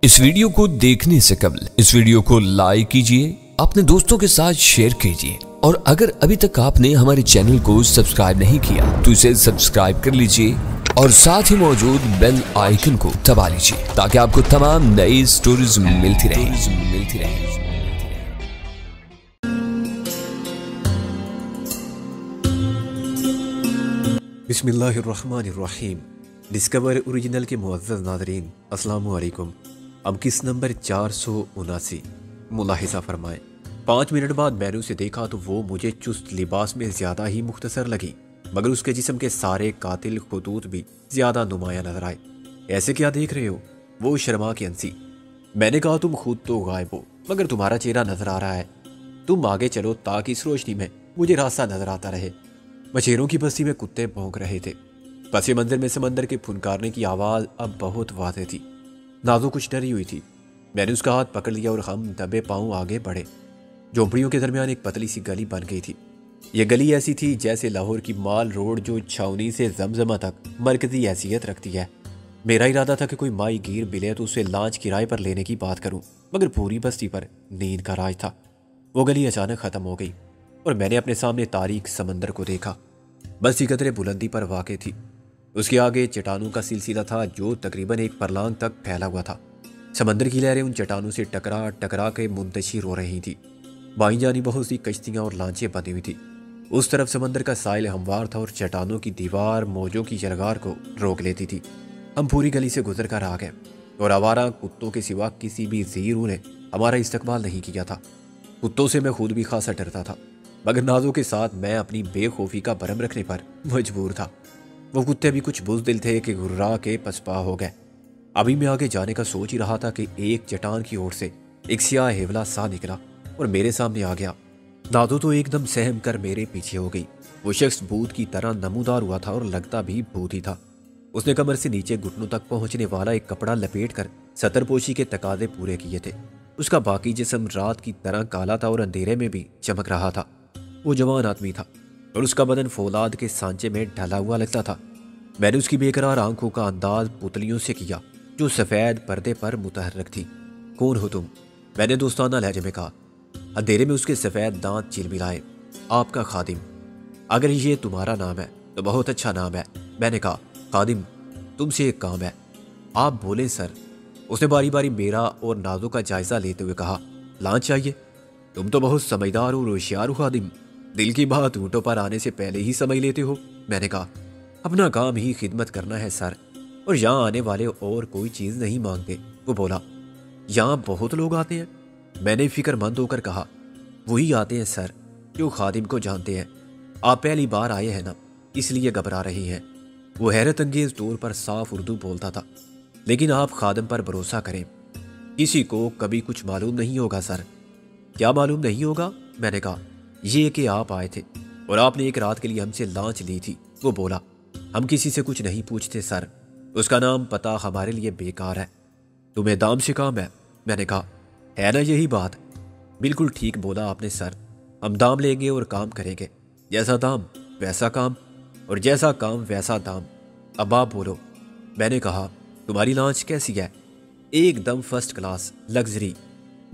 इस वीडियो को देखने से कबल इस वीडियो को लाइक कीजिए, अपने दोस्तों के साथ शेयर कीजिए और अगर अभी तक आपने हमारे चैनल को सब्सक्राइब नहीं किया तो इसे सब्सक्राइब कर लीजिए और साथ ही मौजूद बेल आइकन को दबा लीजिए ताकि आपको तमाम नई स्टोरीज मिलती रहे। बिस्मिल्लाहिर्रहमानिर्रहीम। डिस्कवर ओरिजिनल के मुअज़्ज़ज़ नाज़रीन, अस्सलामु अलैकुम। अब किस नंबर 479 मुलाहिज़ा फरमाएं। 5 मिनट बाद मैंने उसे देखा तो वो मुझे चुस्त लिबास में ज़्यादा ही मुख्तसर लगी, मगर उसके जिस्म के सारे कातिल खतूत भी ज़्यादा नुमाया नजर आए। ऐसे क्या देख रहे हो? वो शर्मा के हंसी। मैंने कहा तुम खुद तो गायब हो मगर तुम्हारा चेहरा नजर आ रहा है। तुम आगे चलो ताकि इस रोशनी में मुझे रास्ता नजर आता रहे। मछेरों की बस्ती में कुत्ते भौंक रहे थे। पस मंजर में समंदर के फुनकारने की आवाज़ अब बहुत वाज़ेह थी। नाज़ो कुछ डरी हुई थी। मैंने उसका हाथ पकड़ लिया और हम दबे पाँव आगे बढ़े। झोंपड़ियों के दरमियान एक पतली सी गली बन गई थी। यह गली ऐसी थी जैसे लाहौर की माल रोड जो छावनी से जमजमा तक मरकजी हैसियत रखती है। मेरा इरादा था कि कोई माई गिर मिले तो उसे लांच किराए पर लेने की बात करूं, मगर पूरी बस्ती पर नींद का राज था। वो गली अचानक ख़त्म हो गई और मैंने अपने सामने तारीक समंदर को देखा। बस्ती कतरे बुलंदी पर वाक़ थी। उसके आगे चट्टानों का सिलसिला था जो तकरीबन एक परलांग तक फैला हुआ था। समंदर की लहरें उन चट्टानों से टकरा टकरा के मुंतशिर हो रही थी। बाईं जानी बहुत सी कश्तियाँ और लांचें बनी हुई थी। उस तरफ समंदर का साहिल हमवार था और चट्टानों की दीवार मौजों की जलगार को रोक लेती थी। हम पूरी गली से गुजर कर आ गए और आवारा कुत्तों के सिवा किसी भी ज़ीरू ने हमारा इस्तकबाल नहीं किया था। कुत्तों से मैं खुद भी खासा डरता था, मगर नाज़ों के साथ मैं अपनी बेखौफी का भरम रखने पर मजबूर था। वो कुत्ते भी कुछ बुज़दिल थे कि घुर्रा के पसपा हो गए। अभी मैं आगे जाने का सोच ही रहा था कि एक चट्टान की ओर से एक स्याह हेवला सा निकला और मेरे सामने आ गया। नाज़ो तो एकदम सहम कर मेरे पीछे हो गई। वो शख्स भूत की तरह नमूदार हुआ था और लगता भी भूत ही था। उसने कमर से नीचे घुटनों तक पहुंचने वाला एक कपड़ा लपेट कर सतरपोशी के तकाजे पूरे किए थे। उसका बाकी जिस्म रात की तरह काला था और अंधेरे में भी चमक रहा था। वो जवान आदमी था और उसका बदन फौलाद के सांचे में ढला हुआ लगता था। मैंने उसकी बेकरार आंखों का अंदाज पुतलियों से किया जो सफ़ेद पर्दे पर मुतहर्रक थी। कौन हो तुम? मैंने दोस्ताना लहजे में कहा। अंधेरे में उसके सफ़ेद दांत चिलमिलाए। आपका खादिम। अगर ये तुम्हारा नाम है तो बहुत अच्छा नाम है। मैंने कहा खादिम, तुमसे एक काम है। आप बोले सर। उसने बारी बारी मेरा और नाज़ो का जायज़ा लेते हुए कहा लांच चाहिए? तुम तो बहुत समझदार और होशियार हो खादिम। दिल की बात ऊँटों पर आने से पहले ही समझ लेते हो। मैंने कहा अपना काम ही खिदमत करना है सर, और यहाँ आने वाले और कोई चीज़ नहीं मांगते। वो बोला यहाँ बहुत लोग आते हैं। मैंने फिक्रमंद होकर कहा वही आते हैं सर जो खादिम को जानते हैं। आप पहली बार आए हैं ना, इसलिए घबरा रही हैं। वो हैरत अंगेज तौर पर साफ उर्दू बोलता था। लेकिन आप खादिम पर भरोसा करें, किसी को कभी कुछ मालूम नहीं होगा सर। क्या मालूम नहीं होगा? मैंने कहा ये कि आप आए थे और आपने एक रात के लिए हमसे लांच ली थी। वो बोला हम किसी से कुछ नहीं पूछते सर, उसका नाम पता हमारे लिए बेकार है। तुम्हें दाम से काम है? मैंने कहा है ना यही बात। बिल्कुल ठीक बोला आपने सर, हम दाम लेंगे और काम करेंगे। जैसा दाम वैसा काम और जैसा काम वैसा दाम। अब आप बोलो। मैंने कहा तुम्हारी लांच कैसी है? एकदम फर्स्ट क्लास लग्जरी।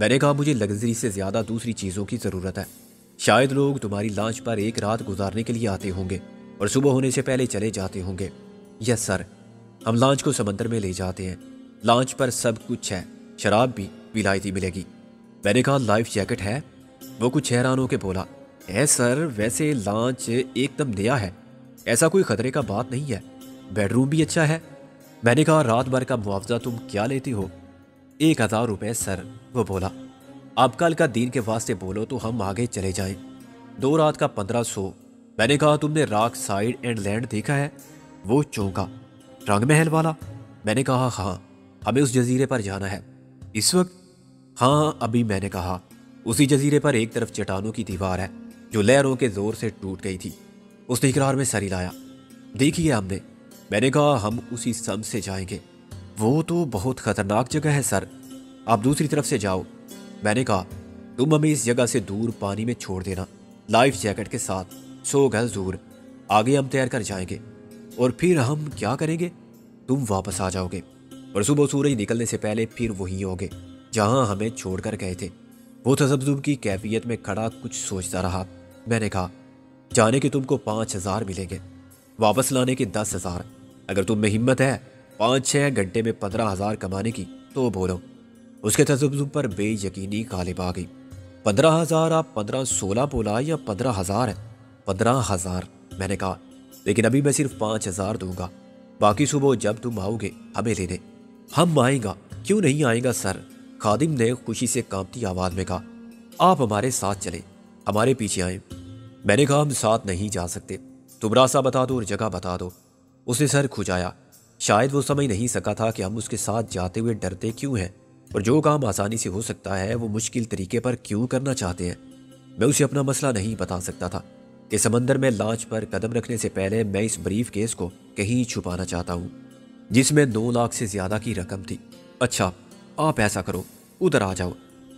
मैंने कहा मुझे लग्जरी से ज़्यादा दूसरी चीज़ों की ज़रूरत है। शायद लोग तुम्हारी लांच पर एक रात गुजारने के लिए आते होंगे और सुबह होने से पहले चले जाते होंगे। यस सर, हम लांच को समंदर में ले जाते हैं। लांच पर सब कुछ है, शराब भी विलायती मिलेगी। मैंने कहा लाइफ जैकेट है? वो कुछ हैरान होकर बोला है सर, वैसे लांच एकदम नया है, ऐसा कोई खतरे का बात नहीं है। बेडरूम भी अच्छा है। मैंने कहा रात भर का मुआवजा तुम क्या लेती हो? 1000 रुपये सर। वो बोला आप कल का दिन के वास्ते बोलो तो हम आगे चले जाएं। 2 रात का 1500। मैंने कहा तुमने रॉक साइड एंड लैंड देखा है? वो चौंका। रंग महल वाला? मैंने कहा हाँ, हमें उस जजीरे पर जाना है। इस वक्त? हाँ अभी। मैंने कहा उसी जजीरे पर एक तरफ चट्टानों की दीवार है जो लहरों के जोर से टूट गई थी। उसने इकरार में सर हिलाया। देखिए हमने। मैंने कहा हम उसी सम से जाएंगे। वो तो बहुत खतरनाक जगह है सर, आप दूसरी तरफ से जाओ। मैंने कहा तुम हमें इस जगह से दूर पानी में छोड़ देना, लाइफ जैकेट के साथ, 100 गज दूर। आगे हम तैर कर जाएंगे और फिर हम क्या करेंगे? तुम वापस आ जाओगे اور صبح سورج نکلنے سے پہلے پھر وہیں ہوگے جہاں ہمیں چھوڑ کر گئے تھے۔ وہ تذبذب کی کیفیت میں کھڑا کچھ سوچتا رہا۔ میں نے کہا، جانے کے تم کو 5,000 ملیں گے، واپس لانے کے 10,000۔ اگر تم میں ہمت ہے 5-6 گھنٹے میں 15,000 کمانے کی تو بولو۔ اس کے تذبذب پر بے یقینی غالب آ گئی۔ 15,000؟ آپ 15-16 بولا یا 15,000 ہے؟ 15,000 میں نے کہا، لیکن ابھی میں صرف 5,000 دوں گا، باقی صبح جب تم آؤ گے ہمیں لینے۔ ہم آئیں گا، کیوں نہیں آئیں گا سر؟ خادم نے خوشی سے کانپتی آواز میں کہا۔ آپ ہمارے ساتھ چلیں، ہمارے پیچھے آئیں۔ میں نے کہا، ہم ساتھ نہیں جا سکتے، تم راستہ بتا دو اور جگہ بتا دو۔ اس نے سر کھجایا۔ شاید وہ سمجھ نہیں سکا تھا کہ ہم اس کے ساتھ جاتے ہوئے ڈرتے کیوں ہیں، اور جو کام آسانی سے ہو سکتا ہے وہ مشکل طریقے پر کیوں کرنا چاہتے ہیں۔ میں اسے اپنا مسئلہ نہیں بتا سکتا تھا کہ سمندر میں لانچ پر قدم رکھنے سے پہلے میں اس بریف کیس کو کہیں چھپانا چاہتا ہوں جس میں 9 لاکھ سے زیادہ کی رقم تھی۔ اچھا، آپ ایسا کرو، ادھر آ جاؤ۔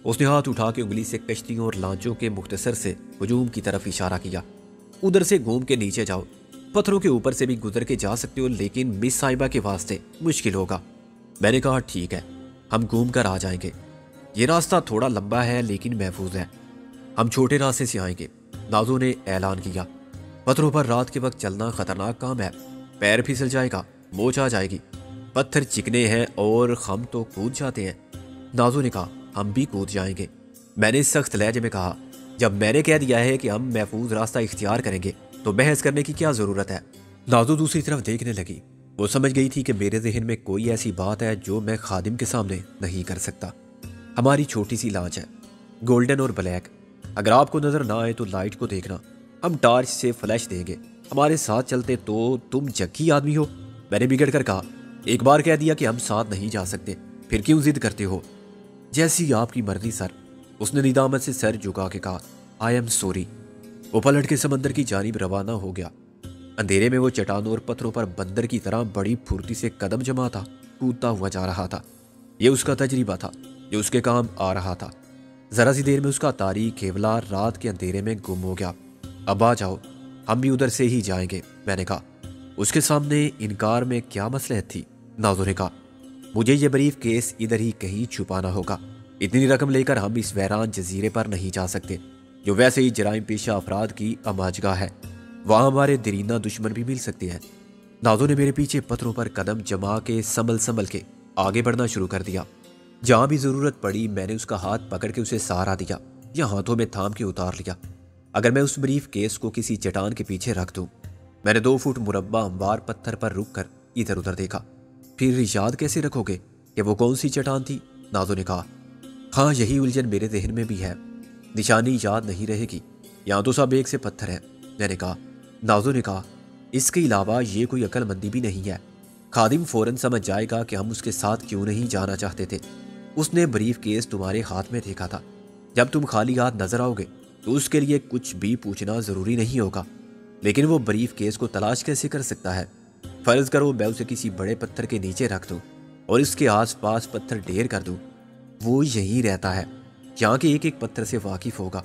اس نے ہاتھ اٹھا کے انگلی سے کشتیوں اور لانچوں کے مختصر سے ہجوم کی طرف اشارہ کیا۔ ادھر سے گھوم کے نیچے جاؤ، پتھروں کے اوپر سے بھی گزر کے جا سکتے ہو، لیکن مس صاحبہ کے واسطے مشکل ہوگا۔ میں نے کہا، ٹھیک ہے، ہم گھوم کر آ جائیں گے۔ یہ راستہ تھوڑا لمبا ہے لیکن محفوظ ہے، ہم چھوٹے راستے سے آئیں گے۔ نازو نے اعلان کیا۔ پتھروں پر رات کے وقت چلنا خطرناک کام ہے، پیر پھسل جائے گا، موچ آ جائے گی، پتھر چکنے ہیں اور ہم تو کود جاتے ہیں۔ نازو نے کہا، ہم بھی کود جائیں گے۔ میں نے سخت لہجے میں کہا، جب میں نے کہہ دیا ہے کہ ہم محفوظ راستہ اختیار کریں گے تو بحث کرنے کی کیا ضرورت ہے؟ نازو دوسری طرف دیکھنے لگی۔ وہ سمجھ گئی تھی کہ میرے ذہن میں کوئی ایسی بات ہے جو میں خادم کے سامنے نہیں کر سکتا۔ ہماری چھوٹی سی لانچ ہے، گولڈن اور بلیک، اگر آپ کو نظر نہ آئے تو لائٹ کو دیکھنا، ہم ٹارچ سے فلیش دیں گے۔ ہمارے ساتھ چلتے تو تم جگی آدمی ہو۔ میں نے بگڑ کر کہا، ایک بار کہہ دیا کہ ہم ساتھ نہیں جا سکتے، پھر کیوں ضد کرتے ہو؟ جیسی آپ کی مرضی سر، اس نے ندامت سے سر جھکا کے کہا، آئی ایم سوری۔ وہ پلٹ کے سمندر کی جانب روانہ ہو گیا۔ اندھیرے میں وہ چٹانوں اور پتھروں پر بندر کی طرح بڑی پھرتی سے قدم جماتا کودتا ہوا جا رہا تھا۔ یہ اس کا تجربہ تھا جو اس کے کام آ رہا تھا۔ ذرا سی دیر میں اس کا تاریک کیولا رات کے اندھیرے میں گم ہو گیا۔ اب آ جاؤ، ہم بھی ادھر سے ہی جائیں گے، میں نے کہا۔ اس کے سامنے انکار میں کیا مصلحت تھی؟ نازو نے کہا، مجھے یہ بریف کیس ادھر ہی کہیں چھپانا ہوگا۔ اتنی رقم لے کر ہم اس ویران جزیرے پر نہیں جا سکتے جو ویسے ہی جرائم پیشہ افراد کی اماجگاہ ہے، وہاں ہمارے دیرینہ دشمن بھی مل سکتے ہیں۔ نازو نے میرے پیچھے پتھروں پر قدم جما کے سنبھل کے آگے بڑھنا شروع کر دیا۔ جہاں بھی ضرورت پڑی میں نے اس کا ہاتھ پکڑ کے اسے سہارا دیا یا ہاتھوں میں تھام کے اتار لیا۔ اگر میں اس بریف کیس کو کسی چٹان کے پیچھے رکھ دوں، میں نے 2 فٹ مربع ہموار پتھر پر رک کر ادھر ادھر دیکھا۔ پھر یاد کیسے رکھو گے کہ وہ کون سی چٹان تھی؟ نازو نے کہا، ہاں یہی الجھن میرے ذہن میں بھی ہے، نشانی یاد نہیں رہے گی، یہاں تو سب ایک سے پتھر ہیں، میں نے کہا۔ نازو نے کہا، اس کے علاوہ یہ کوئی عقل مندی بھی نہیں ہے، خادم فوراً سمجھ جائے گا کہ ہم اس کے ساتھ کیوں نہیں جانا چاہتے تھے۔ اس نے بریف کیس تمہارے ہاتھ میں دیکھا تھا، جب تم خالی ہاتھ نظر آؤ گے تو اس کے لیے کچھ بھی پوچھنا ضروری نہیں ہوگا، لیکن وہ بریف کیس کو تلاش کیسے کر سکتا ہے؟ فرض کرو میں اسے کسی بڑے پتھر کے نیچے رکھ دوں اور اس کے آس پاس پتھر ڈھیر کر دوں، وہ یہیں رہتا ہے، یہاں کے ایک ایک پتھر سے واقف ہوگا،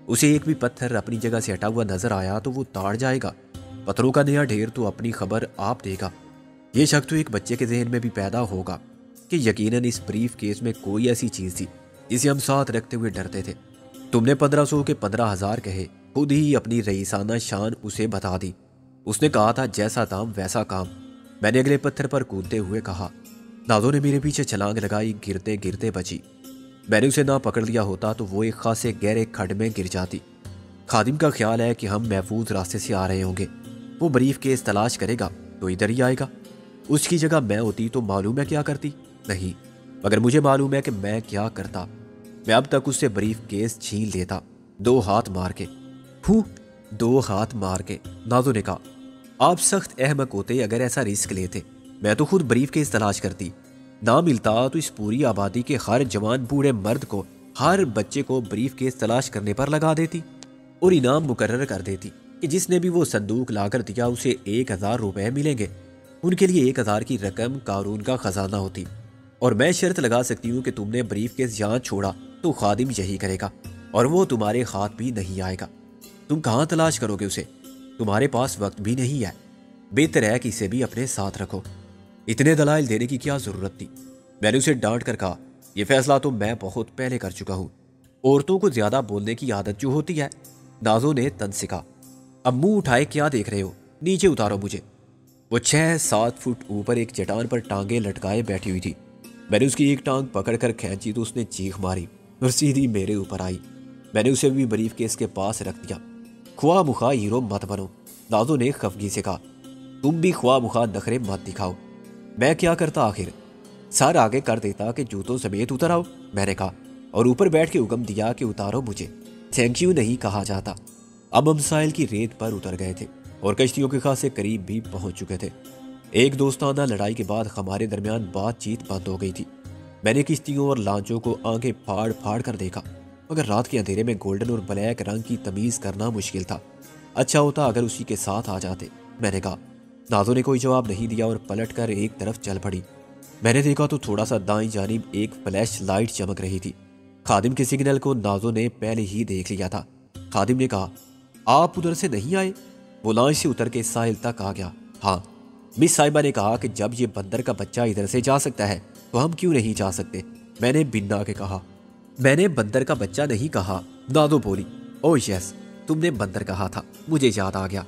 اسے ایک بھی پتھر اپنی جگہ سے ہٹا ہوا نظر آیا تو وہ تاڑ جائے گا، پتھروں کا نیا ڈھیر تو اپنی خبر آپ دے گا۔ یہ شک تو ایک بچے کے ذہن میں بھی پیدا ہوگا کہ یقیناً اس بریف کیس میں کوئی ایسی چیز تھی جسے ہم ساتھ رکھتے ہوئے ڈرتے تھے۔ تم نے 1500 کے 15,000 کہے، خود ہی اپنی رئیسانہ شان اسے بتا دی۔ اس نے کہا تھا جیسا دام ویسا کام، میں نے اگلے پتھر پر کودتے ہوئے کہا۔ نازو نے میرے پیچھے چھلانگ لگائی، گرتے گرتے بچی۔ میں نے اسے نہ پکڑ لیا ہوتا تو وہ ایک خاصے گہرے کھڈ میں گر جاتی۔ خادم کا خیال ہے کہ ہم محفوظ راستے سے آ رہے ہوں گے، وہ بریف کیس تلاش کرے گا تو ادھر ہی آئے گا۔ اس کی جگہ میں ہوتی تو معلوم ہے کیا کرتی؟ نہیں، مگر مجھے معلوم ہے کہ میں کیا کرتا۔ میں اب تک اس سے بریف کیس چھین لیتا، 2 ہاتھ مار کے۔ 2 ہاتھ مار کے، نازو نے کہا۔ آپ سخت احمق ہوتے اگر ایسا رسک لیتے، میں تو خود بریف کیس تلاش کرتی، نہ ملتا تو اس پوری آبادی کے ہر جوان بوڑھے مرد کو، ہر بچے کو بریف کیس تلاش کرنے پر لگا دیتی اور انعام مقرر کر دیتی کہ جس نے بھی وہ صندوق لا کر دیا اسے 1000 روپے ملیں گے۔ ان کے لیے 1000 کی رقم قارون کا خزانہ ہوتی، اور میں شرط لگا سکتی ہوں کہ تم نے بریف کیس یہاں چھوڑا تو خادم یہی کرے گا اور وہ تمہارے ہاتھ بھی نہیں آئے گا۔ تم کہاں تلاش کرو گے اسے؟ تمہارے پاس وقت بھی نہیں ہے، بہتر ہے کہ اسے بھی اپنے ساتھ رکھو۔ اتنے دلائل دینے کی کیا ضرورت تھی؟ میں نے اسے ڈانٹ کر کہا یہ فیصلہ تو میں بہت پہلے کر چکا ہوں، عورتوں کو زیادہ بولنے کی عادت جو ہوتی ہے۔ نازو نے تن سے کہا اب منہ اٹھائے کیا دیکھ رہے ہو، نیچے اتارو مجھے۔ وہ 6-7 فٹ اوپر ایک چٹان پر ٹانگیں لٹکائے بیٹھی ہوئی تھی۔ میں نے اس کی ایک ٹانگ پکڑ کر کھینچی تو اس نے چیخ ماری اور سیدھی میرے اوپر آئی۔ میں نے اسے بھی بریف کیس کے پاس رکھ دیا۔ خواہ مخواہ ہیرو مت بنو، نازو نے خفگی سے کہا، تم بھی خواہ مخواہ نخرے مت دکھاؤ۔ میں کیا کرتا آخر، سر آگے کر دیتا کہ جوتوں سمیت اتر آؤ، میں نے کہا، اور اوپر بیٹھ کے حکم دیا کہ اتارو مجھے، تھینک یو نہیں کہا جاتا۔ اب ہم ساحل کی ریت پر اتر گئے تھے اور کشتیوں کے خاصے قریب بھی پہنچ چکے تھے۔ ایک دوستانہ لڑائی کے بعد ہمارے درمیان بات چیت بند ہو گئی تھی۔ میں نے کشتیوں اور لانچوں کو آنکھیں پھاڑ پھاڑ کر دیکھا، مگر رات کے اندھیرے میں گولڈن اور بلیک رنگ کی تمیز کرنا مشکل تھا۔ اچھا ہوتا اگر اسی کے ساتھ آ جاتے، میں نے کہا۔ نازو نے کوئی جواب نہیں دیا اور پلٹ کر ایک طرف چل پڑی۔ میں نے دیکھا تو تھوڑا سا دائیں جانب ایک فلیش لائٹ چمک رہی تھی۔ خادم کے سگنل کو نازو نے پہلے ہی دیکھ لیا تھا۔ خادم نے کہا آپ ادھر سے نہیں آئے؟ وہ لانچ سے اتر کے ساحل تک آ گیا۔ ہاں، مس صاحبہ نے کہا کہ جب یہ بندر کا بچہ ادھر سے جا سکتا ہے تو ہم کیوں نہیں جا سکتے، میں نے بنا کے کہا۔ میں نے بندر کا بچہ نہیں کہا، نازو بولی۔ او یس، تم نے بندر کہا تھا، مجھے یاد آ گیا،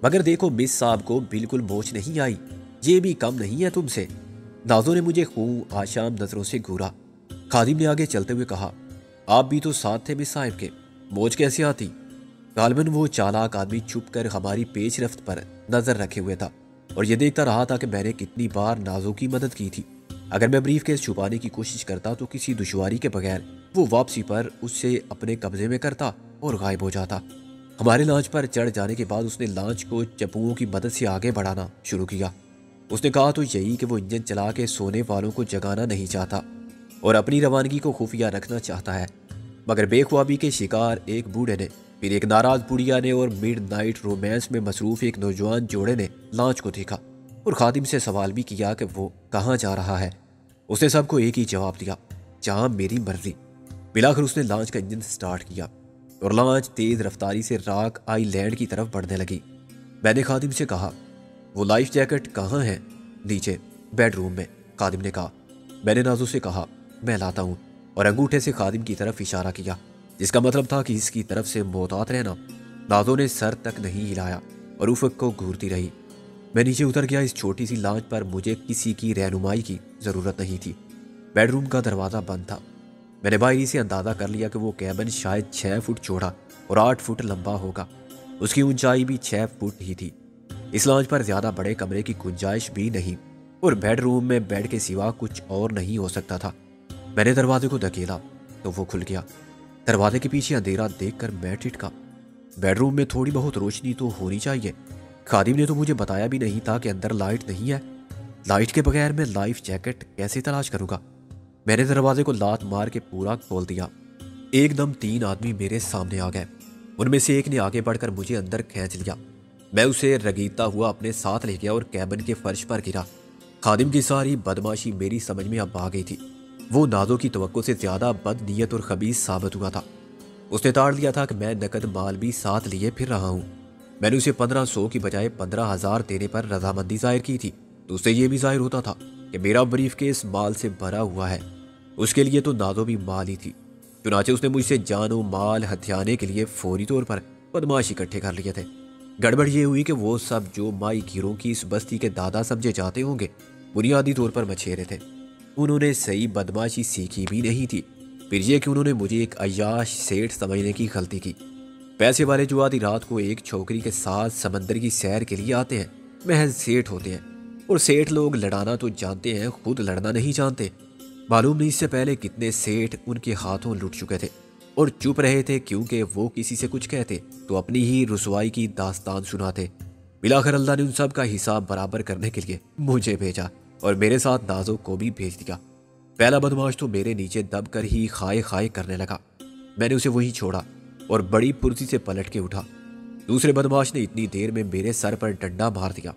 مگر دیکھو مس صاحب کو بالکل موچ نہیں آئی، یہ بھی کم نہیں ہے تم سے۔ نازو نے مجھے خوں آشام نظروں سے گھورا۔ خادم نے آگے چلتے ہوئے کہا آپ بھی تو ساتھ تھے مس صاحب کے، موچ کیسے آتی؟ غالباً وہ چالاک آدمی چھپ کر ہماری پیش رفت پر نظر رکھے ہوئے تھا اور یہ دیکھتا رہا تھا کہ میں نے کتنی بار نازو کی مدد کی تھی۔ اگر میں بریف کیس چھپانے کی کوشش کرتا تو کسی دشواری کے بغیر وہ واپسی پر اس سے اپنے قبضے میں کرتا اور غائب ہو جاتا۔ ہمارے لانچ پر چڑھ جانے کے بعد اس نے لانچ کو چپوؤں کی مدد سے آگے بڑھانا شروع کیا۔ اس نے کہا تو یہی کہ وہ انجن چلا کے سونے والوں کو جگانا نہیں چاہتا اور اپنی روانگی کو خفیہ رکھنا چاہتا ہے، مگر بے خوابی کے شکار ایک بوڑھے نے، پھر ایک ناراض بڑھیا نے اور مڈ نائٹ رومانس میں مصروف ایک نوجوان جوڑے نے لانچ کو دیکھا اور خادم سے سوال بھی کیا کہ وہ کہاں جا رہا ہے۔ اس نے سب کو ایک ہی جواب دیا، جہاں میری مرضی۔ بلاخر اس نے لانچ کا انجن سٹارٹ کیا اور لانچ تیز رفتاری سے راک آئی لینڈ کی طرف بڑھنے لگی۔ میں نے خادم سے کہا وہ لائف جیکٹ کہاں ہے؟ نیچے بیڈ روم میں، خادم نے کہا۔ میں نے نازو سے کہا میں لاتا ہوں اور انگوٹھے سے خادم کی طرف اشارہ کیا، جس کا مطلب تھا کہ اس کی طرف سے محتاط رہنا۔ نازو نے سر تک نہیں ہلایا اور افق کو گھورتی رہی۔ میں نیچے اتر گیا۔ اس چھوٹی سی لانچ پر مجھے کسی کی رہنمائی کی ضرورت نہیں تھی۔ بیڈ روم کا دروازہ بند تھا۔ میں نے باہری سے اندازہ کر لیا کہ وہ کیبن شاید 6 فٹ چوڑا اور 8 فٹ لمبا ہوگا۔ اس کی اونچائی بھی 6 فٹ ہی تھی۔ اس لانچ پر زیادہ بڑے کمرے کی گنجائش بھی نہیں اور بیڈ روم میں بیڈ کے سوا کچھ اور نہیں ہو سکتا تھا۔ میں نے دروازے کو دھکیلا تو وہ کھل گیا۔ دروازے کے پیچھے اندھیرا دیکھ کر میں ٹھٹکا۔ بیڈ روم میں تھوڑی بہت روشنی تو ہونی چاہیے۔ خادم نے تو مجھے بتایا بھی نہیں تھا کہ اندر لائٹ نہیں ہے۔ لائٹ کے بغیر میں لائف جیکٹ کیسے تلاش کروں گا؟ میں نے دروازے کو لات مار کے پورا کھول دیا۔ ایک دم 3 آدمی میرے سامنے آ گئے۔ ان میں سے ایک نے آگے بڑھ کر مجھے اندر کھینچ لیا۔ میں اسے رگیتا ہوا اپنے ساتھ لے گیا اور کیبن کے فرش پر گرا۔ خادم کی ساری بدماشی میری سمجھ میں اب آ گئی تھی۔ وہ نازو کی توقع سے زیادہ بد نیت اور خبیث ثابت ہوا تھا۔ اس نے تاڑ لیا تھا کہ میں نقد مال بھی ساتھ لیے پھر رہا ہوں۔ میں نے اسے 1500 کی بجائے 15,000 دینے پر رضامندی ظاہر کی تھی تو اس سے یہ بھی ظاہر ہوتا تھا کہ میرا بریف کیس مال سے بھرا ہوا ہے۔ اس کے لیے تو نازو بھی مال ہی تھی۔ چنانچہ اس نے مجھ سے جان و مال ہتھیانے کے لیے فوری طور پر بدماش اکٹھے کر لیے تھے۔ گڑبڑ یہ ہوئی کہ وہ سب جو مائی گیروں کی اس بستی کے دادا سمجھے جاتے ہوں گے، بنیادی طور پر مچھیرے تھے۔ انہوں نے صحیح بدماشی سیکھی بھی نہیں تھی۔ پھر یہ کہ انہوں نے مجھے ایک عیاش سیٹھ سمجھنے کی غلطی کی۔ پیسے والے جو آدھی رات کو ایک چھوکری کے ساتھ سمندر کی سیر کے لیے آتے ہیں محض سیٹھ ہوتے ہیں، اور سیٹھ لوگ لڑانا تو جانتے ہیں، خود لڑنا نہیں جانتے۔ معلوم نہیں اس سے پہلے کتنے سیٹھ ان کے ہاتھوں لٹ چکے تھے اور چپ رہے تھے، کیونکہ وہ کسی سے کچھ کہتے تو اپنی ہی رسوائی کی داستان سناتے۔ بلاخر اللہ نے ان سب کا حساب برابر کرنے کے لیے مجھے بھیجا اور میرے ساتھ نازو کو بھی بھیج دیا۔ پہلا بدماش تو میرے نیچے دب کر ہی خائے خائے کرنے لگا۔ میں نے اسے وہیں چھوڑا اور بڑی پھرتی سے پلٹ کے اٹھا۔ دوسرے بدماش نے اتنی دیر میں میرے سر پر ڈنڈا مار دیا۔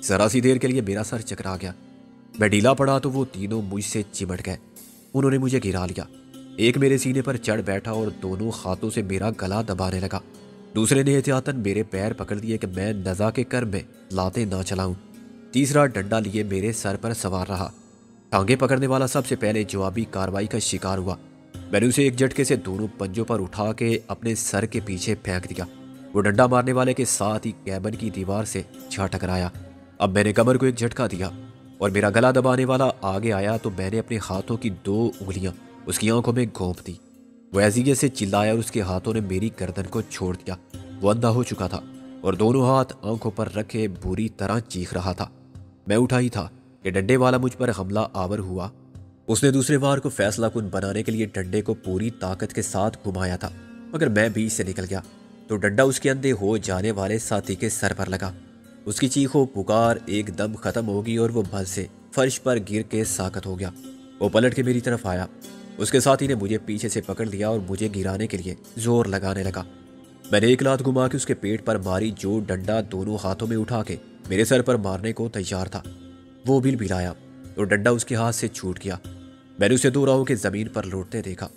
ذرا سی دیر کے لیے میرا سر چکرا گیا۔ میں ڈھیلا پڑا تو وہ تینوں مجھ سے چمٹ گئے۔ انہوں نے مجھے گرا لیا۔ ایک میرے سینے پر چڑھ بیٹھا اور دونوں ہاتھوں سے میرا گلا دبانے لگا۔ دوسرے نے احتیاطاً میرے پیر پکڑ دیے کہ میں نزا کے کر میں لاتے نہ چلاؤں۔ तीसरा डंडा लिए मेरे सर पर सवार रहा। टांगे पकड़ने वाला सबसे पहले जवाबी कार्रवाई का शिकार हुआ। मैंने उसे एक झटके से दोनों पंजों पर उठा के अपने सर के पीछे फेंक दिया। वो डंडा मारने वाले के साथ ही कैबिन की दीवार से जा टकराया। अब मैंने कमर को एक झटका दिया और मेरा गला दबाने वाला आगे आया तो मैंने अपने हाथों की 2 उंगलियां उसकी आंखों में घोंप दी। वो अजीयत से चिल्लाया और उसके हाथों ने मेरी गर्दन को छोड़ दिया। वो अंधा हो चुका था और दोनों हाथ आंखों पर रखे बुरी तरह चीख रहा था। मैं उठा ही था कि डंडे वाला मुझ पर हमला आवर हुआ। उसने दूसरे वार को फैसला कुन बनाने के लिए डंडे को पूरी ताकत के साथ घुमाया था, मगर मैं बीच से निकल गया तो डंडा उसके अंधे हो जाने वाले साथी के सर पर लगा। उसकी चीखों पुकार एकदम खत्म होगी और वो भल से फर्श पर गिर के साकत हो गया। वो पलट के मेरी तरफ आया। उसके साथी ने मुझे पीछे से पकड़ लिया और मुझे गिराने के लिए जोर लगाने लगा। मैंने एक लात घुमा के उसके पेट पर मारी, जो डंडा दोनों हाथों में उठा के मेरे सर पर मारने को तैयार था। वो बिलबिलाया तो डंडा उसके हाथ से छूट गया। मैंने उसे 2 राहों के जमीन पर लौटते देखा।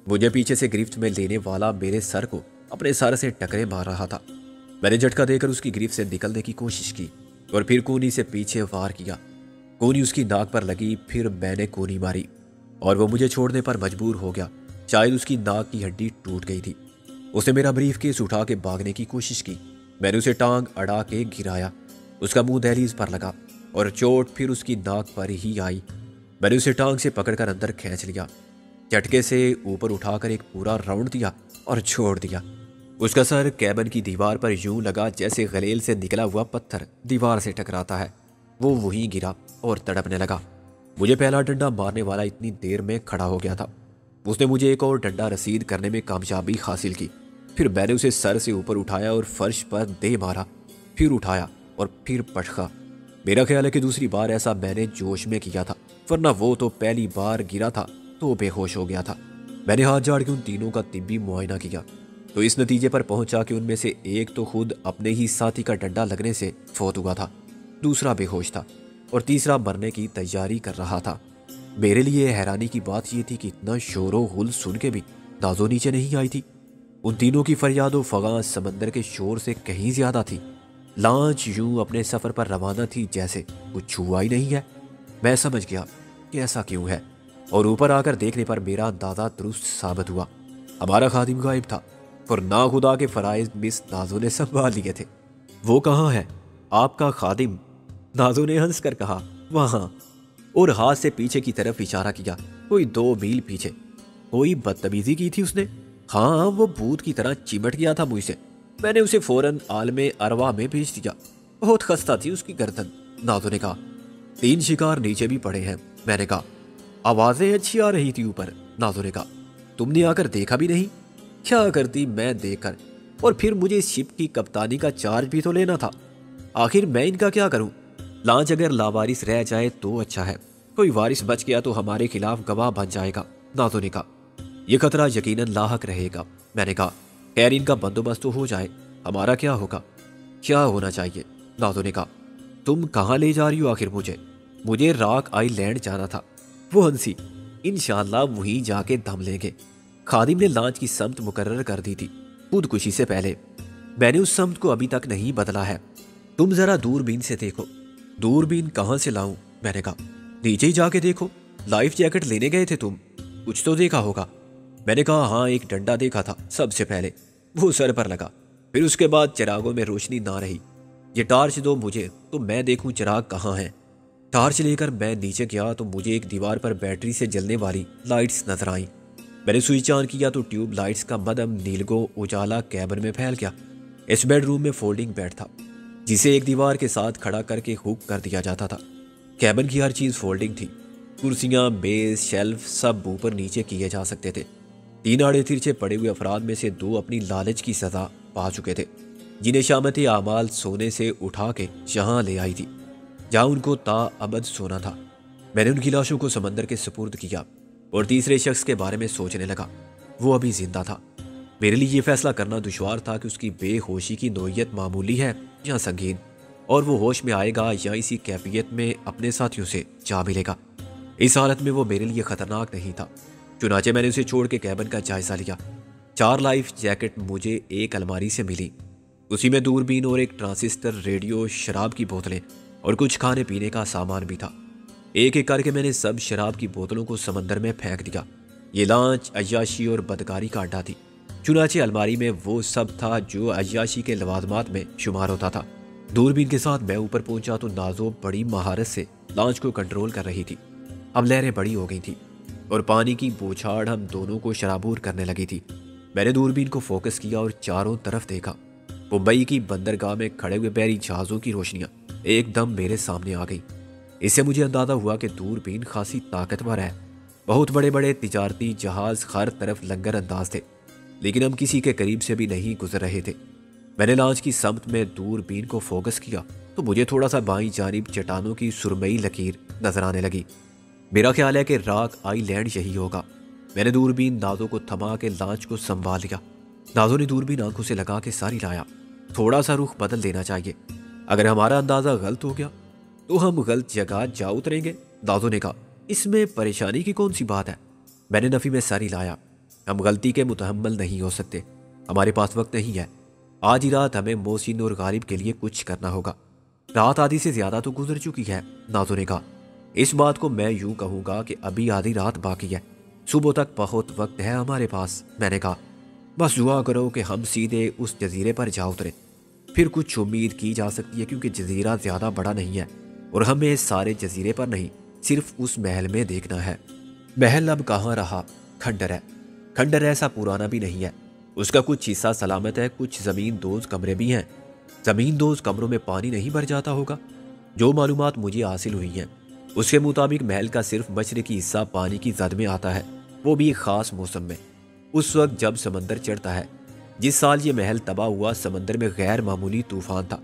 मुझे पीछे से गिरफ्त में लेने वाला मेरे सर को अपने सर से टकरे मार रहा था। मैंने झटका देकर उसकी गिरफ्त से निकलने की कोशिश की और फिर कूनी से पीछे वार किया। कूनी उसकी नाक पर लगी, फिर मैंने कूनी मारी और वो मुझे छोड़ने पर मजबूर हो गया। शायद उसकी नाक की हड्डी टूट गई थी। उसने मेरा ब्रीफकेस उठा के भागने की कोशिश की। मैंने उसे टांग अड़ा के गिराया। उसका मुंह दहलीज पर लगा और चोट फिर उसकी नाक पर ही आई। मैंने उसे टांग से पकड़कर अंदर खींच लिया, झटके से ऊपर उठाकर एक पूरा राउंड दिया और छोड़ दिया। उसका सर कैबिन की दीवार पर यूं लगा जैसे गलेल से निकला हुआ पत्थर दीवार से टकराता है। वो वहीं गिरा और तड़पने लगा। मुझे पहला डंडा मारने वाला इतनी देर में खड़ा हो गया था। उसने मुझे एक और डंडा रसीद करने में कामयाबी हासिल की। फिर मैंने उसे सर से ऊपर उठाया और फर्श पर दे मारा, फिर उठाया और फिर पटका। मेरा ख्याल है कि दूसरी बार ऐसा मैंने जोश में किया था, वरना वो तो पहली बार गिरा था तो बेहोश हो गया था। मैंने हाथ झाड़ के उन तीनों का तिब्बी मुआयना किया तो इस नतीजे पर पहुंचा कि उनमें से एक तो खुद अपने ही साथी का डंडा लगने से फौत हुआ था, दूसरा बेहोश था और तीसरा मरने की तैयारी कर रहा था। मेरे लिए हैरानी की बात यह थी कि इतना शोरो गुल सुन के भी नाजो नीचे नहीं आई थी। उन तीनों की फरियादो फगां समंदर के शोर से कहीं ज्यादा थी। लांच यूं अपने सफर पर रवाना थी जैसे कुछ हुआ ही नहीं है। मैं समझ गया कि ऐसा क्यों है और ऊपर आकर देखने पर मेरा अंदाजा दुरुस्त साबित हुआ। हमारा खादिम गायब था और ना खुदा के फराइज मिस नाजो ने संभाल लिए थे। वो कहाँ है आपका खादिम? नाजो ने हंस कर कहा, वहां, और हाथ से पीछे की तरफ इशारा किया, कोई 2 मील पीछे। कोई बदतमीजी की थी उसने? हाँ, वो भूत की तरह चिमट गया था मुझसे। मैंने उसे फौरन आलमे अरवा में भेज दिया। बहुत खस्ता थी उसकी गर्दन। नाजो ने कहा, 3 शिकार नीचे भी पड़े हैं। मैंने कहा, आवाजें अच्छी आ रही थी ऊपर। नाजो ने कहा, तुमने आकर देखा भी नहीं? क्या करती मैं देखकर, और फिर मुझे इस शिप की कप्तानी का चार्ज भी तो लेना था। आखिर मैं इनका क्या करूं? लांच अगर लावारिस रह जाए तो अच्छा है, कोई वारिस बच गया तो हमारे खिलाफ गवाह बन जाएगा। नाजो ने कहा, यह खतरा यकीनन लाहक रहेगा। मैंने कहा, खैर इनका बंदोबस्त तो हो जाए, हमारा क्या होगा? क्या होना चाहिए? नाजो ने कहा, तुम कहाँ ले जा रही हो आखिर मुझे? मुझे रॉक आइलैंड जाना था। वो हंसी, इंशाल्लाह वहीं जाके दम लेंगे। खादिम ने लांच की समत मुकर्रर कर दी थी खुदकुशी से पहले। मैंने उस समत को अभी तक नहीं बदला है। तुम जरा दूरबीन से देखो। दूरबीन कहाँ से लाऊं? मैंने कहा, नीचे ही जाके देखो। लाइफ जैकेट लेने गए थे तुम, कुछ तो देखा होगा। मैंने कहा, हाँ, एक डंडा देखा था सबसे पहले, वो सर पर लगा। फिर उसके बाद चिरागों में रोशनी ना रही। ये टार्च दो मुझे तो मैं देखूं चिराग कहाँ है। टार्च लेकर मैं नीचे गया तो मुझे एक दीवार पर बैटरी से जलने वाली लाइट्स नजर आईं। मैंने स्विच ऑन किया तो ट्यूब लाइट्स का मदम नीलगो उजाला कैबिन में फैल गया। इस बेडरूम में फोल्डिंग बेड था जिसे एक दीवार के साथ खड़ा करके हुक कर दिया जाता था। कैबिन की हर चीज फोल्डिंग थी। कुर्सियां, मेज, शेल्फ सब ऊपर नीचे किए जा सकते थे। 3 आड़े तिरछे पड़े हुए अफराद में से 2 अपनी लालच की सजा पा चुके थे, जिन्हें शामत आमाल सोने से उठा के जहां ले आई थी जहां उनको ताअबद सोना था। मैंने उनकी लाशों को समंदर के सुपुर्द किया और तीसरे शख्स के बारे में सोचने लगा। वो अभी जिंदा था। मेरे लिए ये फैसला करना दुश्वार था कि उसकी बेहोशी की नोयत मामूली है या संगीन, और वो होश में आएगा या इसी कैफियत में अपने साथियों से जा मिलेगा। इस हालत में वो मेरे लिए खतरनाक नहीं था। चुनाचे मैंने उसे छोड़ के कैबिन का जायजा लिया। 4 लाइफ जैकेट मुझे एक अलमारी से मिली। उसी में दूरबीन और एक ट्रांसिस्टर रेडियो, शराब की बोतलें और कुछ खाने पीने का सामान भी था। एक एक करके मैंने सब शराब की बोतलों को समंदर में फेंक दिया। ये लांच अय्याशी और बदकारी का अड्डा थी। चुनाचे अलमारी में वो सब था जो अय्याशी के लवाजमात में शुमार होता था। दूरबीन के साथ मैं ऊपर पहुंचा तो नाजो बड़ी महारत से लांच को कंट्रोल कर रही थी। अब लहरें बड़ी हो गई थी और पानी की बौछार हम दोनों को शराबूर करने लगी थी। मैंने दूरबीन को फोकस किया और चारों तरफ देखा। मुंबई की बंदरगाह में खड़े हुए बहरी जहाजों की रोशनियां एकदम मेरे सामने आ गई। इससे मुझे अंदाजा हुआ कि दूरबीन खासी ताकतवर है। बहुत बड़े बड़े तिजारती जहाज हर तरफ लंगर अंदाज थे, लेकिन हम किसी के करीब से भी नहीं गुजर रहे थे। मैंने लांच की समत में दूरबीन को फोकस किया तो मुझे थोड़ा सा बाईं जानिब चट्टानों की सुरमई लकीर नजर आने लगी। मेरा ख्याल है कि रॉक आइलैंड यही होगा। मैंने दूरबीन नाजो को थमा के लांच को संभाल लिया। नाजो ने दूरबीन आंखों से लगा के सारी लाया। थोड़ा सा रुख बदल देना चाहिए। अगर हमारा अंदाजा गलत हो गया तो हम गलत जगह जा उतरेंगे, नाजो ने कहा। इसमें परेशानी की कौन सी बात है? मैंने नफी में सारी लाया। हम गलती के मुतहम्मल नहीं हो सकते। हमारे पास वक्त नहीं है। आज ही रात हमें मोहसिन और गालिब के लिए कुछ करना होगा। रात आधी से ज्यादा तो गुजर चुकी है, नाजो ने कहा। इस बात को मैं यूं कहूंगा कि अभी आधी रात बाकी है। सुबह तक बहुत वक्त है हमारे पास, मैंने कहा। बस दुआ करो कि हम सीधे उस जजीरे पर जा उतरे। फिर कुछ उम्मीद की जा सकती है, क्योंकि जजीरा ज्यादा बड़ा नहीं है और हमें सारे जजीरे पर नहीं, सिर्फ उस महल में देखना है। महल अब कहाँ रहा, खंडर है। खंडर ऐसा पुराना भी नहीं है। उसका कुछ हिस्सा सलामत है, कुछ जमीन दोज कमरे भी हैं। जमीन दोज कमरों में पानी नहीं भर जाता होगा। जो मालूमात मुझे हासिल हुई हैं उसके मुताबिक महल का सिर्फ मशरकी हिस्सा पानी की जद में आता है, वो भी खास मौसम में, उस वक्त जब समंदर चढ़ता है। जिस साल ये महल तबाह हुआ समंदर में गैर मामूली तूफान था।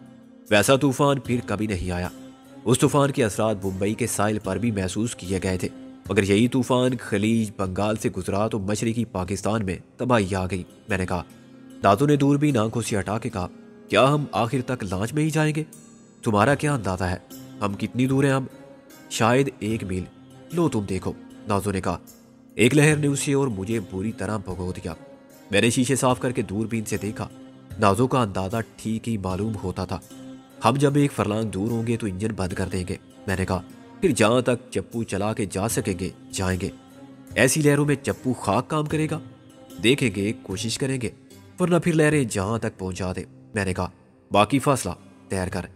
वैसा तूफान फिर कभी नहीं आया। उस तूफान के असरात मुंबई के साहिल पर भी महसूस किए गए थे, मगर यही तूफान खलीज बंगाल से गुजरा तो मशरकी पाकिस्तान में तबाही आ गई, मैंने कहा। दादू ने दूरबीन आंखों से हटा के कहा, क्या हम आखिर तक लांच में ही जाएंगे? तुम्हारा क्या अंदाजा है, हम कितनी दूर हैं अब? शायद 1 मील। लो तुम देखो, नाजो ने कहा। एक लहर ने उसे और मुझे बुरी तरह भगो दिया। मैंने शीशे साफ करके दूरबीन से देखा। नाजो का अंदाजा ठीक ही मालूम होता था। हम जब 1 फरलांग दूर होंगे तो इंजन बंद कर देंगे, मैंने कहा। फिर जहां तक चप्पू चला के जा सकेंगे जाएंगे। ऐसी लहरों में चप्पू खाक काम करेगा? देखेंगे, कोशिश करेंगे, वरना फिर लहरें जहां तक पहुंचा दे, मैंने कहा। बाकी फासला तैर कर।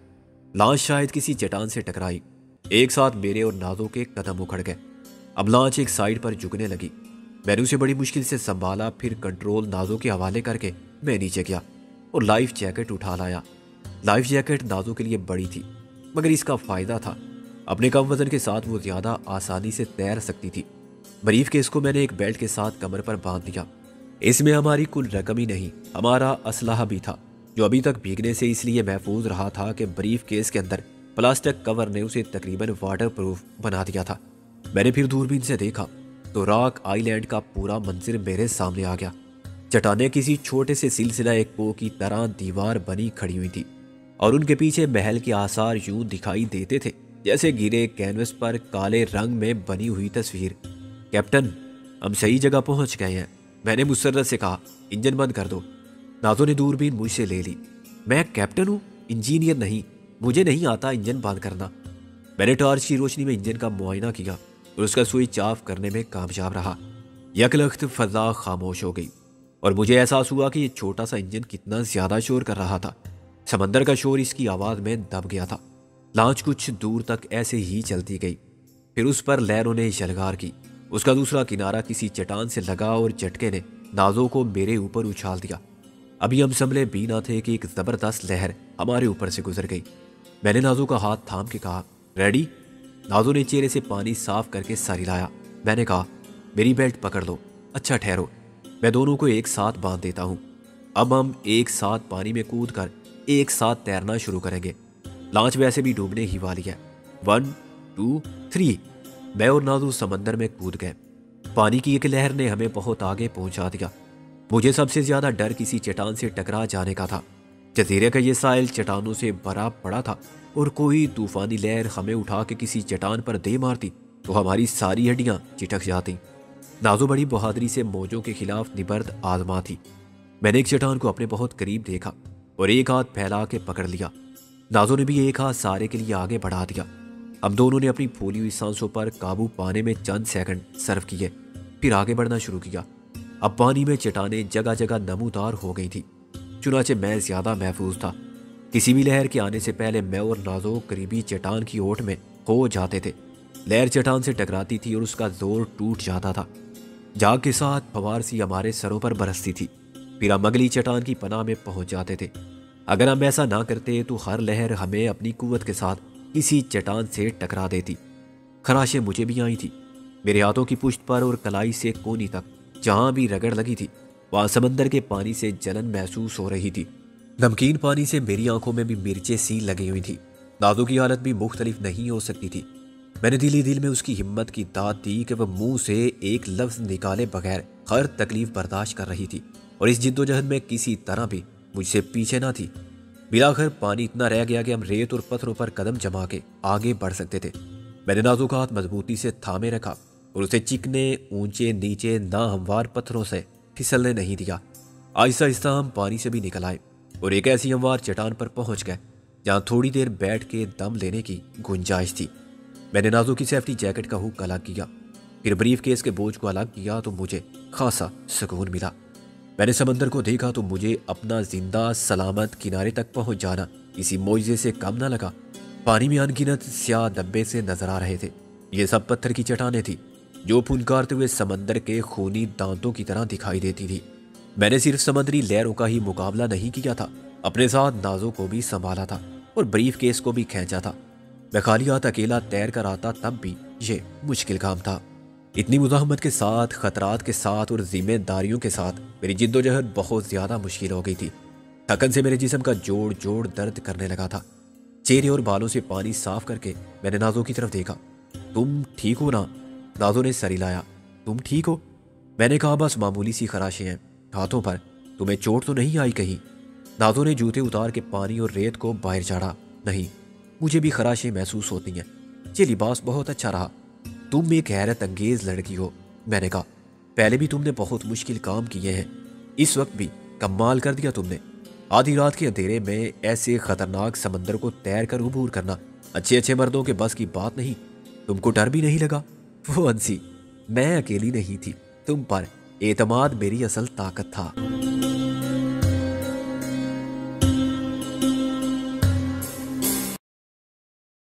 लांच शायद किसी चट्टान से टकराई। एक साथ मेरे और नाजो के कदम उखड़ गए। अब लांच एक साइड पर झुकने लगी। मैंने उसे बड़ी मुश्किल से संभाला। फिर कंट्रोल नाजो के हवाले करके मैं नीचे गया और लाइफ जैकेट उठा लाया। लाइफ जैकेट नाजो के लिए बड़ी थी, मगर इसका फायदा था, अपने कम वजन के साथ वो ज्यादा आसानी से तैर सकती थी। ब्रीफ केस को मैंने एक बेल्ट के साथ कमर पर बांध दिया। इसमें हमारी कुल रकम ही नहीं, हमारा असलाह भी था, जो अभी तक भीगने से इसलिए महफूज रहा था कि ब्रीफ केस के अंदर प्लास्टिक कवर ने उसे तकरीबन वाटर प्रूफ बना दिया था। मैंने फिर दूरबीन से देखा तो रॉक आइलैंड का पूरा मंजर मेरे सामने आ गया। चट्टानें किसी छोटे से सिलसिला एक पो की तरह दीवार बनी खड़ी हुई थी और उनके पीछे महल के आसार यूं दिखाई देते थे जैसे गिरे कैनवस पर काले रंग में बनी हुई तस्वीर। कैप्टन, हम सही जगह पहुंच गए हैं, मैंने मुसर्रत से कहा। इंजन बंद कर दो। नाजो ने दूरबीन मुझसे ले ली। मैं कैप्टन हूँ, इंजीनियर नहीं, मुझे नहीं आता इंजन बंद करना। मैंने टॉर्च की रोशनी में इंजन का मुआयना किया और उसका स्विच ऑफ करने में कामयाब रहा। यकलख्त फजा खामोश हो गई और मुझे एहसास हुआ कि ये छोटा सा इंजन कितना ज्यादा शोर कर रहा था। समंदर का शोर इसकी आवाज में दब गया था। लांच कुछ दूर तक ऐसे ही चलती गई। फिर उस पर लहरों ने शलगार की। उसका दूसरा किनारा किसी चट्टान से लगा और झटके ने नाजो को मेरे ऊपर उछाल दिया। अभी हम संभले भी ना थे कि एक जबरदस्त लहर हमारे ऊपर से गुजर गई। मैंने नाजो का हाथ थाम के कहा, रेडी? नाजो ने चेहरे से पानी साफ करके सारी लाया। मैंने कहा, मेरी बेल्ट पकड़ लो। अच्छा ठहरो, मैं दोनों को एक साथ बांध देता हूँ। अब हम एक साथ पानी में कूद कर एक साथ तैरना शुरू करेंगे। लांच वैसे भी डूबने ही वाली है। 1 2 3। मैं और नाजो समंदर में कूद गए। पानी की एक लहर ने हमें बहुत आगे पहुंचा दिया। मुझे सबसे ज्यादा डर किसी चट्टान से टकरा जाने का था। जजीरे का ये साहिल चट्टानों से भरा पड़ा था और कोई तूफानी लहर हमें उठा के किसी चट्टान पर दे मारती तो हमारी सारी हड्डियां चिटक जाती। नाजो बड़ी बहादुरी से मौजों के खिलाफ निबर्द आजमा थी। मैंने एक चट्टान को अपने बहुत करीब देखा और एक हाथ फैला के पकड़ लिया। नाजो ने भी एक हाथ सारे के लिए आगे बढ़ा दिया। हम दोनों ने अपनी फूली हुई सांसों पर काबू पाने में चंद सेकंड सर्व किए, फिर आगे बढ़ना शुरू किया। अब पानी में चट्टानें जगह जगह नमूदार हो गई थी, चुनाचे मैं ज्यादा महफूज था। किसी भी लहर के आने से पहले मैं और नाजो करीबी चट्टान की ओट में हो जाते थे। लहर चट्टान से टकराती थी और उसका जोर टूट जाता था। जाग के साथ फवार सी हमारे सरों पर बरसती थी, फिर हम अगली चट्टान की पनाह में पहुंच जाते थे। अगर हम ऐसा ना करते तो हर लहर हमें अपनी कुव्वत के साथ इसी चट्टान से टकरा देती। खराशें मुझे भी आई थी। मेरे हाथों की पुश्त पर और कलाई से कोनी तक जहां भी रगड़ लगी थी वहां समंदर के पानी से जलन महसूस हो रही थी। नमकीन पानी से मेरी आंखों में भी मिर्चें सी लगी हुई थी। नाजो की हालत भी मुख्तलिफ नहीं हो सकती थी। मैंने दिल ही दिल में उसकी हिम्मत की दाद दी कि वह मुंह से एक लफ्ज निकाले बगैर हर तकलीफ बर्दाश्त कर रही थी और इस जिद्दोजहद में किसी तरह भी मुझसे पीछे ना थी। बिलाखिर पानी इतना रह गया कि हम रेत और पत्थरों पर कदम जमा के आगे बढ़ सकते थे। मैंने नाजो का हाथ मजबूती से थामे रखा और उसे चिकने ऊंचे नीचे ना हमवार पत्थरों से फिसलने नहीं दिया। आहिस्ता आहिस्ता हम पानी से भी निकल आए और एक ऐसी हमवार चट्टान पर पहुंच गए जहां थोड़ी देर बैठ के दम लेने की गुंजाइश थी। मैंने नाजो की सेफ्टी जैकेट का हुक अलग किया, फिर ब्रीफ केस के बोझ को अलग किया तो मुझे खासा सुकून मिला। मैंने समंदर को देखा तो मुझे अपना जिंदा सलामत किनारे तक पहुंच जाना किसी मोइजे से कम न लगा। पानी में अनगिनत स्याह धब्बे से नजर आ रहे थे। ये सब पत्थर की चट्टानें थी जो फुनकारते हुए समंदर के खूनी दांतों की तरह दिखाई देती थी। मैंने सिर्फ समुद्री लहरों का ही मुकाबला नहीं किया था, अपने साथ नाजो को भी संभाला था और ब्रीफ केस को भी खींचा था। मैं खाली हाथ अकेला तैर कर आता तब भी ये मुश्किल काम था। इतनी मुज़ाहमत के साथ, खतरात के साथ और जिम्मेदारियों के साथ मेरी जिद्दोजहद बहुत ज्यादा मुश्किल हो गई थी। थकन से मेरे जिस्म का जोड़ जोड़ दर्द करने लगा था। चेहरे और बालों से पानी साफ करके मैंने नाजो की तरफ देखा। तुम ठीक हो ना? नाजो ने सर हिलाया। तुम ठीक हो? मैंने कहा बस मामूली सी खराशें हैं हाथों पर, तुम्हें चोट तो नहीं आई कहीं? नाजो ने जूते उतार के पानी और रेत को बाहर झाड़ा। नहीं, मुझे भी खराशें महसूस होती हैं। ये लिबास बहुत अच्छा रहा। तुम एक हैरत अंगेज लड़की हो, मैंने कहा। पहले भी तुमने बहुत मुश्किल काम किए हैं, इस वक्त भी कमाल कर दिया तुमने। आधी रात के अंधेरे में ऐसे खतरनाक समंदर को तैर कर उबूर करना अच्छे अच्छे मर्दों के बस की बात नहीं। तुमको डर भी नहीं लगा? वो हंसी। मैं अकेली नहीं थी, तुम पर एतमाद मेरी असल ताकत था।